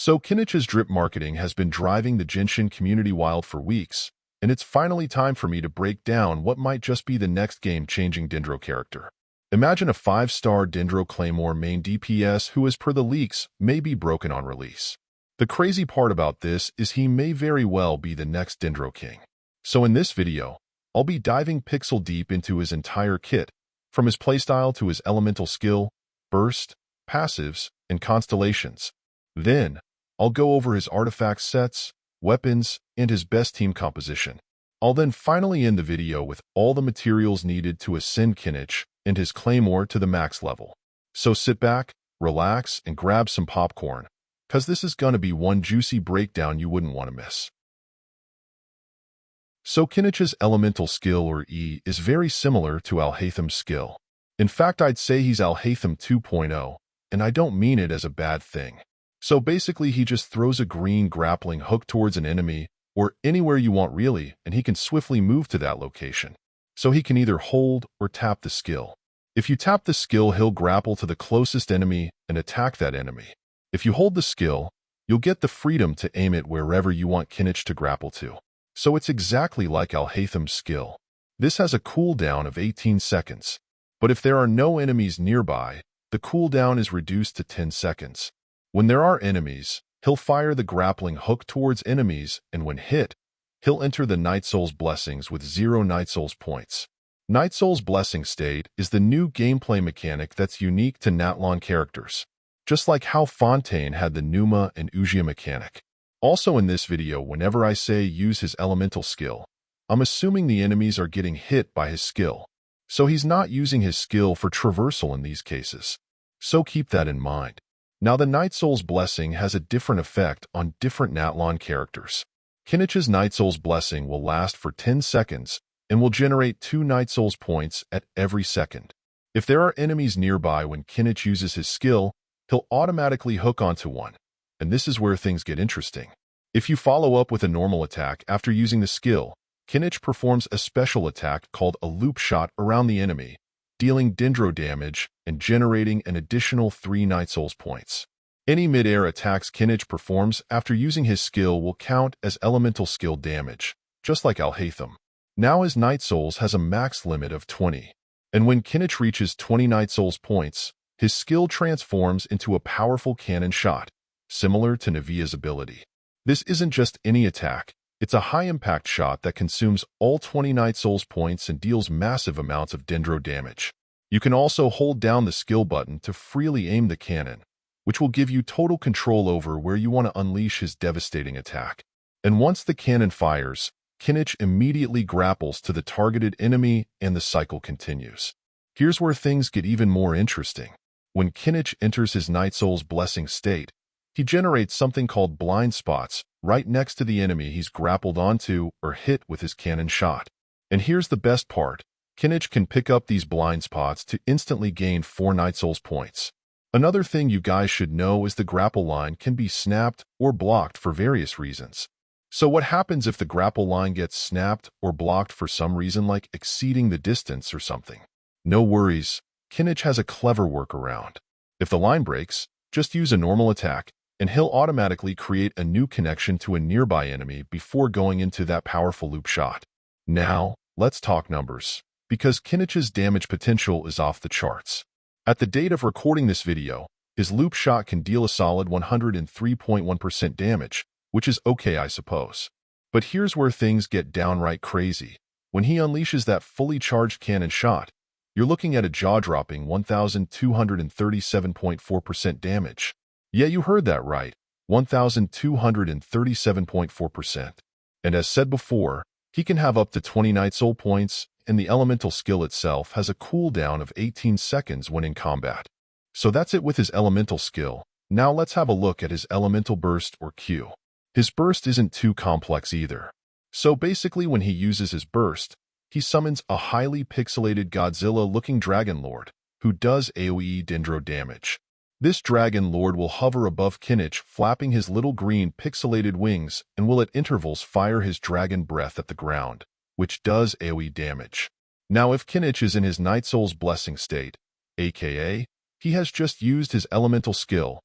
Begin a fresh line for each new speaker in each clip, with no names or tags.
So Kinich's drip marketing has been driving the Genshin community wild for weeks, and it's finally time for me to break down what might just be the next game-changing Dendro character. Imagine a 5-star Dendro Claymore main DPS who, as per the leaks, may be broken on release. The crazy part about this is he may very well be the next Dendro King. So in this video, I'll be diving pixel deep into his entire kit, from his playstyle to his elemental skill, burst, passives, and constellations. Then, I'll go over his artifact sets, weapons, and his best team composition. I'll then finally end the video with all the materials needed to ascend Kinich and his Claymore to the max level. So sit back, relax, and grab some popcorn, cause this is gonna be one juicy breakdown you wouldn't want to miss. So Kinich's elemental skill, or E, is very similar to Alhaitham's skill. In fact, I'd say he's Alhaitham 2.0, and I don't mean it as a bad thing. So basically, he just throws a green grappling hook towards an enemy, or anywhere you want really, and he can swiftly move to that location. So he can either hold or tap the skill. If you tap the skill, he'll grapple to the closest enemy and attack that enemy. If you hold the skill, you'll get the freedom to aim it wherever you want Kinich to grapple to. So it's exactly like Alhaitham's skill. This has a cooldown of 18 seconds, but if there are no enemies nearby, the cooldown is reduced to 10 seconds. When there are enemies, he'll fire the grappling hook towards enemies, and when hit, he'll enter the Night Soul's Blessings with 0 Night Soul's points. Night Soul's Blessing State is the new gameplay mechanic that's unique to Natlan characters, just like how Fontaine had the Numa and Ugia mechanic. Also in this video, whenever I say use his elemental skill, I'm assuming the enemies are getting hit by his skill, so he's not using his skill for traversal in these cases. So keep that in mind. Now the Night Soul's Blessing has a different effect on different Natlan characters. Kinich's Night Soul's Blessing will last for 10 seconds and will generate 2 Night Soul's points at every second. If there are enemies nearby when Kinich uses his skill, he'll automatically hook onto one. And this is where things get interesting. If you follow up with a normal attack after using the skill, Kinich performs a special attack called a loop shot around the enemy, dealing dendro damage and generating an additional 3 Night Souls points. Any mid-air attacks Kinich performs after using his skill will count as elemental skill damage, just like Alhaitham. Now his Night Souls has a max limit of 20, and when Kinich reaches 20 Night Souls points, his skill transforms into a powerful cannon shot, similar to Navia's ability. This isn't just any attack, it's a high-impact shot that consumes all 20 Night Souls points and deals massive amounts of dendro damage. You can also hold down the skill button to freely aim the cannon, which will give you total control over where you want to unleash his devastating attack. And once the cannon fires, Kinich immediately grapples to the targeted enemy and the cycle continues. Here's where things get even more interesting. When Kinich enters his Night Soul's Blessing state, he generates something called blind spots right next to the enemy he's grappled onto or hit with his cannon shot. And here's the best part. Kinich can pick up these blind spots to instantly gain 4 Night Souls points. Another thing you guys should know is the grapple line can be snapped or blocked for various reasons. So what happens if the grapple line gets snapped or blocked for some reason, like exceeding the distance or something? No worries, Kinich has a clever workaround. If the line breaks, just use a normal attack, and he'll automatically create a new connection to a nearby enemy before going into that powerful loop shot. Now, let's talk numbers, because Kinich's damage potential is off the charts. At the date of recording this video, his loop shot can deal a solid 103.1% damage, which is okay, I suppose. But here's where things get downright crazy. When he unleashes that fully charged cannon shot, you're looking at a jaw-dropping 1,237.4% damage. Yeah, you heard that right, 1,237.4%. And as said before, he can have up to 20 Night Soul points, and the elemental skill itself has a cooldown of 18 seconds when in combat. So that's it with his elemental skill. Now let's have a look at his elemental burst, or Q. His burst isn't too complex either. So basically when he uses his burst, he summons a highly pixelated Godzilla-looking Dragon Lord, who does AoE dendro damage. This Dragon Lord will hover above Kinich, flapping his little green pixelated wings, and will at intervals fire his dragon breath at the ground, which does AoE damage. Now if Kinich is in his Night Soul's Blessing state, aka he has just used his elemental skill,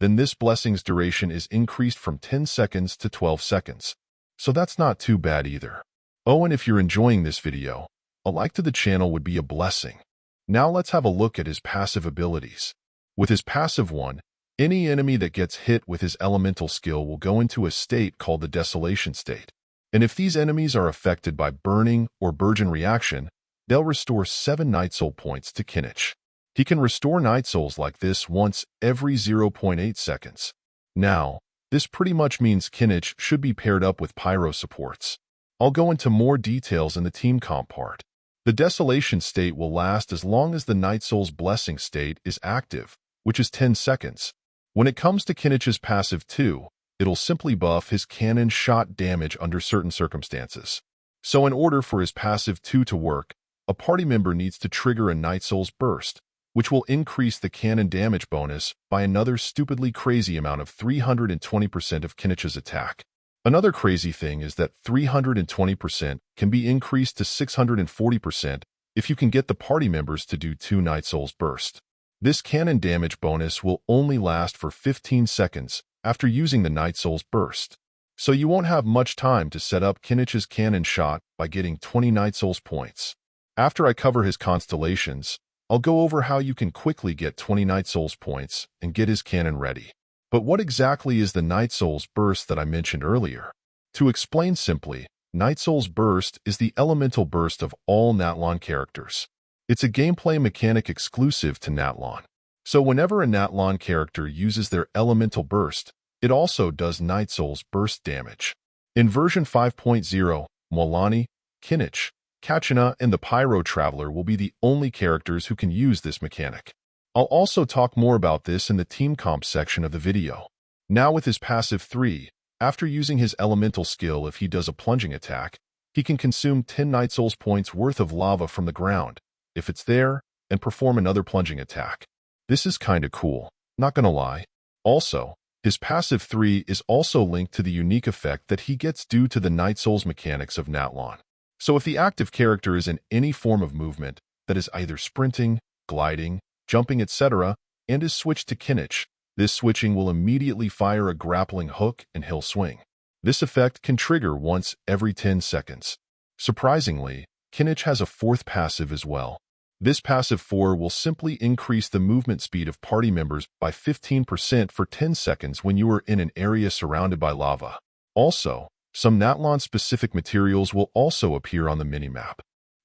then this blessing's duration is increased from 10 seconds to 12 seconds. So that's not too bad either. Oh, and if you're enjoying this video, a like to the channel would be a blessing. Now let's have a look at his passive abilities. With his passive one, any enemy that gets hit with his elemental skill will go into a state called the Desolation state. And if these enemies are affected by burning or burgeon reaction, they'll restore 7 Night Soul points to Kinich. He can restore Night Souls like this once every 0.8 seconds. Now, this pretty much means Kinich should be paired up with Pyro supports. I'll go into more details in the team comp part. The Desolation state will last as long as the Night Soul's Blessing state is active, which is 10 seconds. When it comes to Kinich's passive 2, it'll simply buff his cannon shot damage under certain circumstances. So in order for his passive 2 to work, a party member needs to trigger a Night Soul's burst, which will increase the cannon damage bonus by another stupidly crazy amount of 320% of Kinich's attack. Another crazy thing is that 320% can be increased to 640% if you can get the party members to do 2 Night Souls burst. This cannon damage bonus will only last for 15 seconds after using the Night Souls burst. So you won't have much time to set up Kinich's cannon shot by getting 20 Night Souls points. After I cover his constellations, I'll go over how you can quickly get 20 Night Souls points and get his cannon ready. But what exactly is the Night Souls burst that I mentioned earlier? To explain simply, Night Souls burst is the elemental burst of all Natlan characters. It's a gameplay mechanic exclusive to Natlan. So whenever a Natlan character uses their elemental burst, it also does Night Souls burst damage. In version 5.0, Molani, Kinich, Kachina, and the Pyro Traveler will be the only characters who can use this mechanic. I'll also talk more about this in the team comp section of the video. Now with his passive 3, after using his elemental skill if he does a plunging attack, he can consume 10 Night Souls points worth of lava from the ground, if it's there, and perform another plunging attack. This is kinda cool, not gonna lie. Also, his passive 3 is also linked to the unique effect that he gets due to the Night Souls mechanics of Natlan. So if the active character is in any form of movement that is either sprinting, gliding, jumping, etc., and is switched to Kinich, this switching will immediately fire a grappling hook and he'll swing. This effect can trigger once every 10 seconds. Surprisingly, Kinich has a 4th passive as well. This passive 4 will simply increase the movement speed of party members by 15% for 10 seconds when you are in an area surrounded by lava. Also, some Natlan-specific materials will also appear on the minimap.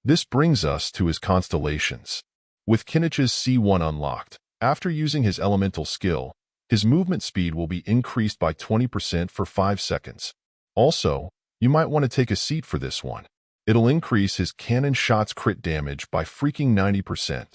This brings us to his constellations. With Kinich's C1 unlocked, after using his elemental skill, his movement speed will be increased by 20% for 5 seconds. Also, you might want to take a seat for this one. It'll increase his cannon shot's crit damage by freaking 90%.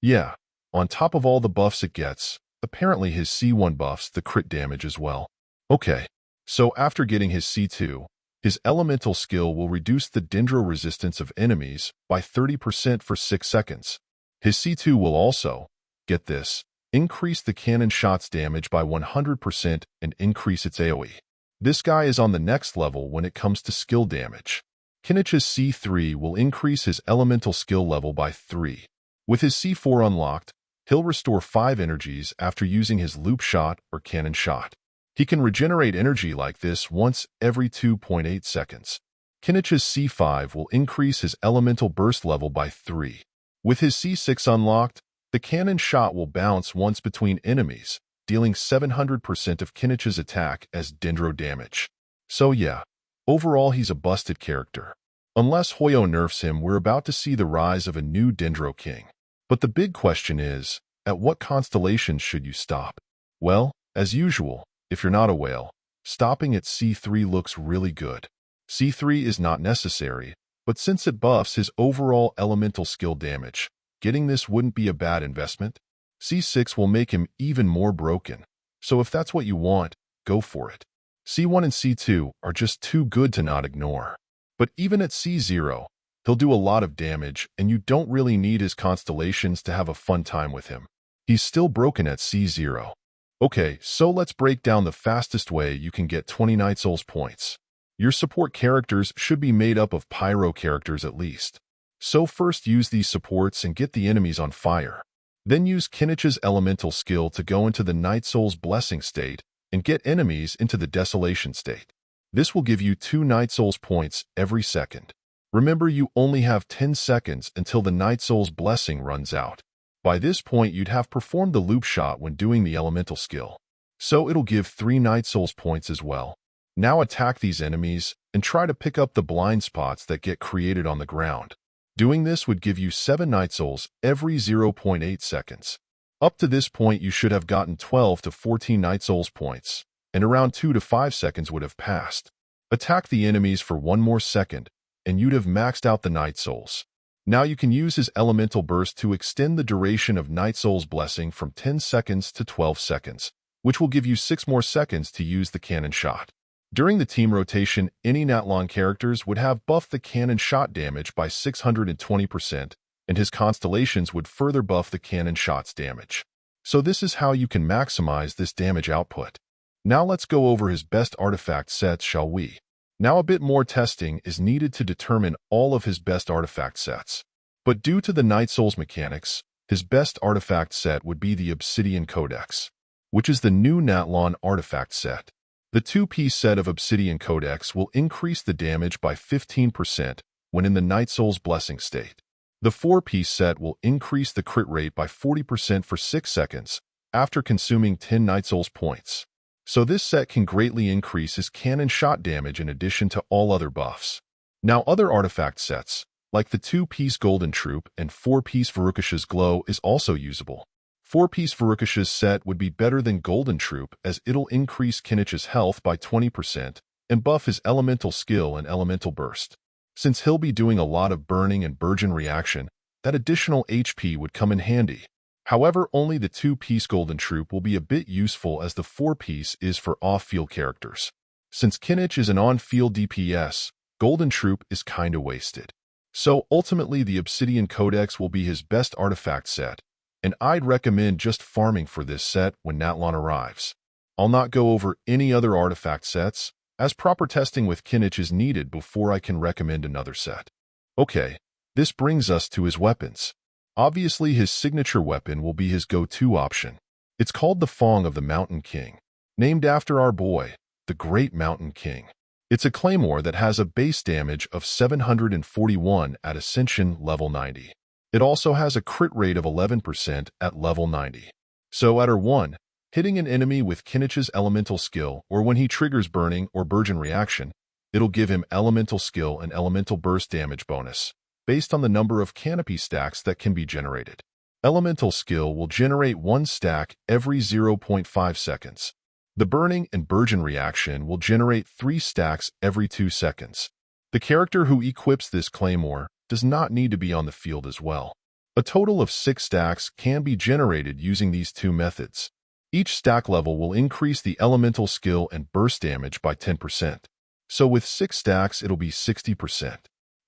Yeah, on top of all the buffs it gets, apparently his C1 buffs the crit damage as well. Okay, so after getting his C2, his elemental skill will reduce the dendro resistance of enemies by 30% for 6 seconds. His C2 will also, get this, increase the cannon shot's damage by 100% and increase its AoE. This guy is on the next level when it comes to skill damage. Kinich's C3 will increase his elemental skill level by 3. With his C4 unlocked, he'll restore 5 energies after using his loop shot or cannon shot. He can regenerate energy like this once every 2.8 seconds. Kinich's C5 will increase his elemental burst level by 3. With his C6 unlocked, the cannon shot will bounce once between enemies, dealing 700% of Kinich's attack as dendro damage. So yeah, overall he's a busted character. Unless Hoyo nerfs him, we're about to see the rise of a new Dendro King. But the big question is, at what constellations should you stop? Well, as usual, if you're not a whale, stopping at C3 looks really good. C3 is not necessary, but since it buffs his overall elemental skill damage, getting this wouldn't be a bad investment. C6 will make him even more broken, so if that's what you want, go for it. C1 and C2 are just too good to not ignore. But even at C0, he'll do a lot of damage, and you don't really need his constellations to have a fun time with him. He's still broken at C0. Okay, so let's break down the fastest way you can get 20 Night Souls points. Your support characters should be made up of pyro characters at least. So first use these supports and get the enemies on fire. Then use Kinich's elemental skill to go into the Night Soul's Blessing state and get enemies into the Desolation state. This will give you 2 Night Soul's points every second. Remember, you only have 10 seconds until the Night Soul's Blessing runs out. By this point, you'd have performed the loop shot when doing the elemental skill. So it'll give 3 Night Soul's points as well. Now attack these enemies and try to pick up the blind spots that get created on the ground. Doing this would give you 7 Night Souls every 0.8 seconds. Up to this point, you should have gotten 12 to 14 Night Souls points, and around 2 to 5 seconds would have passed. Attack the enemies for 1 more second, and you'd have maxed out the Night Souls. Now you can use his elemental burst to extend the duration of Night Soul's Blessing from 10 seconds to 12 seconds, which will give you 6 more seconds to use the cannon shot. During the team rotation, any Natlan characters would have buffed the cannon shot damage by 620%, and his Constellations would further buff the cannon shot's damage. So this is how you can maximize this damage output. Now let's go over his best artifact sets, shall we? Now a bit more testing is needed to determine all of his best artifact sets. But due to the Night Souls mechanics, his best artifact set would be the Obsidian Codex, which is the new Natlan artifact set. The 2-piece set of Obsidian Codex will increase the damage by 15% when in the Night Soul's Blessing state. The 4-piece set will increase the crit rate by 40% for 6 seconds after consuming 10 Night Souls points. So this set can greatly increase his cannon shot damage in addition to all other buffs. Now other artifact sets, like the 2-piece Golden Troop and 4-piece Varukash's Glow, is also usable. 4-piece Varukash's set would be better than Golden Troop as it'll increase Kinich's health by 20% and buff his elemental skill and elemental burst. Since he'll be doing a lot of burning and burgeon reaction, that additional HP would come in handy. However, only the 2-piece Golden Troop will be a bit useful as the 4-piece is for off-field characters. Since Kinich is an on-field DPS, Golden Troop is kinda wasted. So ultimately the Obsidian Codex will be his best artifact set, and I'd recommend just farming for this set when Natlan arrives. I'll not go over any other artifact sets, as proper testing with Kinich is needed before I can recommend another set. Okay, this brings us to his weapons. Obviously, his signature weapon will be his go-to option. It's called the Fong of the Mountain King, named after our boy, the Great Mountain King. It's a claymore that has a base damage of 741 at Ascension level 90. It also has a crit rate of 11% at level 90. So at R1, hitting an enemy with Kinich's elemental skill or when he triggers burning or burgeon reaction, it'll give him elemental skill and elemental burst damage bonus, based on the number of canopy stacks that can be generated. Elemental skill will generate 1 stack every 0.5 seconds. The burning and burgeon reaction will generate 3 stacks every 2 seconds. The character who equips this claymore does not need to be on the field as well. A total of 6 stacks can be generated using these 2 methods. Each stack level will increase the elemental skill and burst damage by 10%. So with 6 stacks, it'll be 60%.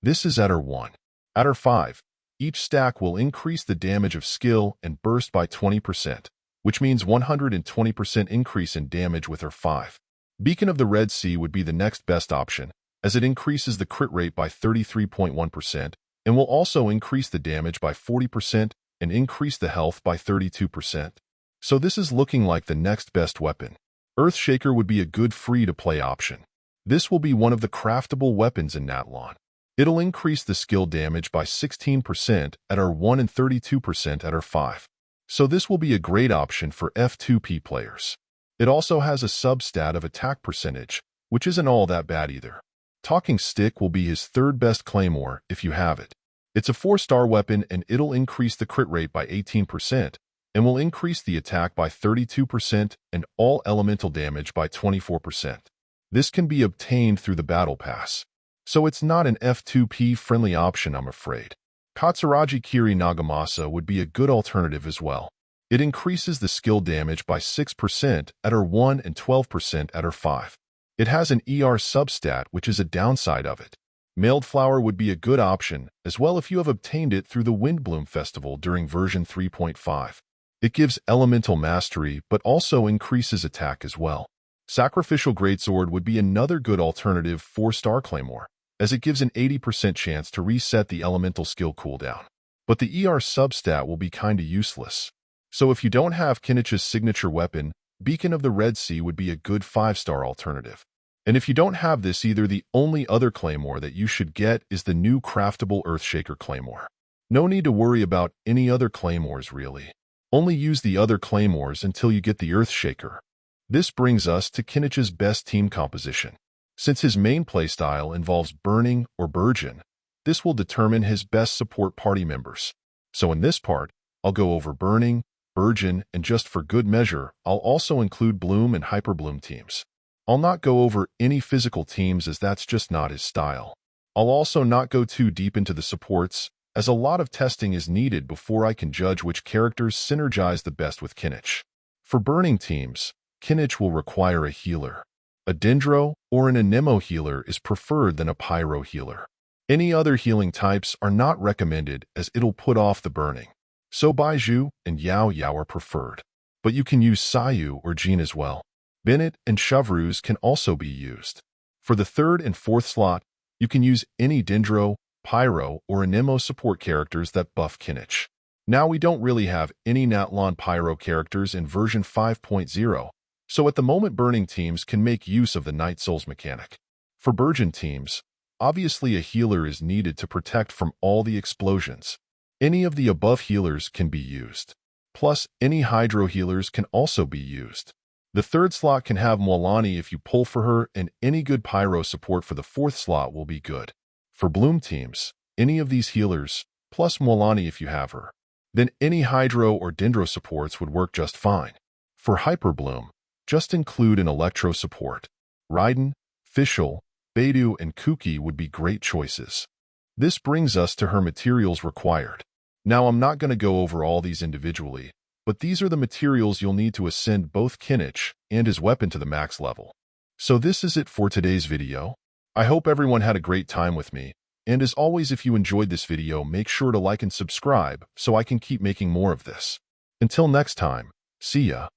This is at R1. At R5, each stack will increase the damage of skill and burst by 20%, which means 120% increase in damage with R5. Beacon of the Red Sea would be the next best option, as it increases the crit rate by 33.1% and will also increase the damage by 40% and increase the health by 32%. So this is looking like the next best weapon. Earthshaker would be a good free-to-play option. This will be one of the craftable weapons in Natlan. It'll increase the skill damage by 16% at R1 and 32% at R5. So this will be a great option for F2P players. It also has a substat of attack percentage, which isn't all that bad either. Talking Stick will be his 3rd best claymore if you have it. It's a 4-star weapon and it'll increase the crit rate by 18% and will increase the attack by 32% and all elemental damage by 24%. This can be obtained through the Battle Pass. So it's not an F2P friendly option, I'm afraid. Katsuragi Kiri Nagamasa would be a good alternative as well. It increases the skill damage by 6% at R1 and 12% at R5. It has an ER substat, which is a downside of it. Mailed Flower would be a good option, as well if you have obtained it through the Windbloom Festival during version 3.5. It gives elemental mastery, but also increases attack as well. Sacrificial Greatsword would be another good alternative 4-star claymore, as it gives an 80% chance to reset the elemental skill cooldown. but the ER substat will be kinda useless. So if you don't have Kinich's signature weapon, Beacon of the Red Sea would be a good 5-star alternative. And if you don't have this either, the only other claymore that you should get is the new craftable Earthshaker claymore. No need to worry about any other claymores really. Only use the other claymores until you get the Earthshaker. This brings us to Kinich's best team composition. Since his main playstyle involves burning or burgeon, this will determine his best support party members. So in this part, I'll go over burning, burgeon, and just for good measure, I'll also include bloom and hyperbloom teams. I'll not go over any physical teams as that's just not his style. I'll also not go too deep into the supports, as a lot of testing is needed before I can judge which characters synergize the best with Kinich. For burning teams, Kinich will require a healer. A Dendro or an Anemo healer is preferred than a Pyro healer. Any other healing types are not recommended as it'll put off the burning. So Baizhu and Yao Yao are preferred. But you can use Sayu or Jean as well. Bennett and Chevruz can also be used. For the 3rd and 4th slot, you can use any Dendro, Pyro, or Anemo support characters that buff Kinich. Now we don't really have any Natlon Pyro characters in version 5.0, so at the moment burning teams can make use of the Night Souls mechanic. For burgeon teams, obviously a healer is needed to protect from all the explosions. Any of the above healers can be used. Plus, any hydro healers can also be used. The 3rd slot can have Mwalani if you pull for her, and any good Pyro support for the 4th slot will be good. For bloom teams, any of these healers, plus Mwalani if you have her. Then any hydro or dendro supports would work just fine. For hyperbloom, just include an electro support. Raiden, Fischl, Beidou, and Kuki would be great choices. This brings us to her materials required. Now I'm not going to go over all these individually, but these are the materials you'll need to ascend both Kinich and his weapon to the max level. So this is it for today's video. I hope everyone had a great time with me, and as always, if you enjoyed this video, make sure to like and subscribe so I can keep making more of this. Until next time, see ya.